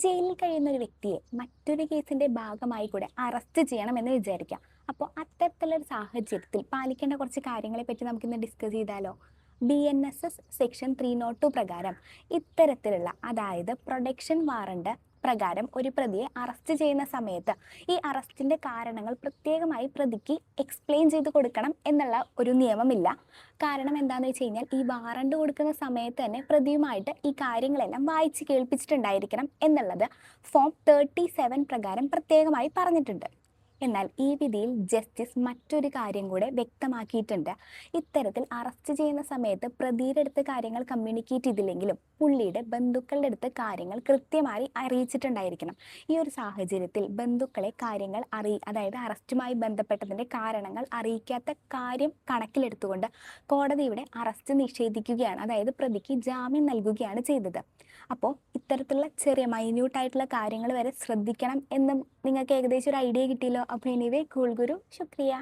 ജയിലിൽ കഴിയുന്ന ഒരു വ്യക്തിയെ മറ്റൊരു കേസിന്റെ ഭാഗമായി കൂടെ അറസ്റ്റ് ചെയ്യണമെന്ന് വിചാരിക്കാം. അപ്പോൾ അത്തരത്തിലുള്ള ഒരു സാഹചര്യത്തിൽ പാലിക്കേണ്ട കുറച്ച് കാര്യങ്ങളെ പറ്റി നമുക്കിന്ന് ഡിസ്കസ് ചെയ്താലോ? BNSS സെക്ഷൻ 302 പ്രകാരം ഇത്തരത്തിലുള്ള, അതായത് പ്രൊഡക്ഷൻ വാറണ്ട് പ്രകാരം ഒരു പ്രതിയെ അറസ്റ്റ് ചെയ്യുന്ന സമയത്ത് ഈ അറസ്റ്റിന്റെ കാരണങ്ങൾ പ്രത്യേകമായി പ്രതിക്ക് എക്സ്പ്ലെയിൻ ചെയ്ത് കൊടുക്കണം എന്നുള്ള ഒരു നിയമമില്ല. കാരണം എന്താണെന്ന് വെച്ച് കഴിഞ്ഞാൽ, ഈ വാറണ്ട് കൊടുക്കുന്ന സമയത്ത് തന്നെ പ്രതിയുമായിട്ട് ഈ കാര്യങ്ങളെല്ലാം വായിച്ച് കേൾപ്പിച്ചിട്ടുണ്ടായിരിക്കണം എന്നുള്ളത് ഫോം 37 പ്രകാരം പ്രത്യേകമായി പറഞ്ഞിട്ടുണ്ട്. എന്നാൽ ഈ വിധിയിൽ ജസ്റ്റിസ് മറ്റൊരു കാര്യം കൂടെ വ്യക്തമാക്കിയിട്ടുണ്ട്. ഇത്തരത്തിൽ അറസ്റ്റ് ചെയ്യുന്ന സമയത്ത് പ്രതിയുടെ അടുത്ത് കാര്യങ്ങൾ കമ്മ്യൂണിക്കേറ്റ് ചെയ്തില്ലെങ്കിലും പുള്ളിയുടെ ബന്ധുക്കളുടെ അടുത്ത് കാര്യങ്ങൾ കൃത്യമായി അറിയിച്ചിട്ടുണ്ടായിരിക്കണം. ഈ ഒരു സാഹചര്യത്തിൽ ബന്ധുക്കളെ കാര്യങ്ങൾ അതായത് അറസ്റ്റുമായി ബന്ധപ്പെട്ടതിൻ്റെ കാരണങ്ങൾ അറിയിക്കാത്ത കാര്യം കണക്കിലെടുത്തുകൊണ്ട് കോടതിയുടെ അറസ്റ്റ് നിഷേധിക്കുകയാണ്, അതായത് പ്രതിക്ക് ജാമ്യം നൽകുകയാണ് ചെയ്തത്. അപ്പോൾ ഇത്തരത്തിലുള്ള ചെറിയ മൈന്യൂട്ടായിട്ടുള്ള കാര്യങ്ങൾ വരെ ശ്രദ്ധിക്കണം എന്നും നിങ്ങൾക്ക് ഏകദേശം ഒരു ഐഡിയ കിട്ടിയല്ലോ. അപ്പോൾ എനിവേ, കൂൾ ഗുരു, ശുക്രിയ.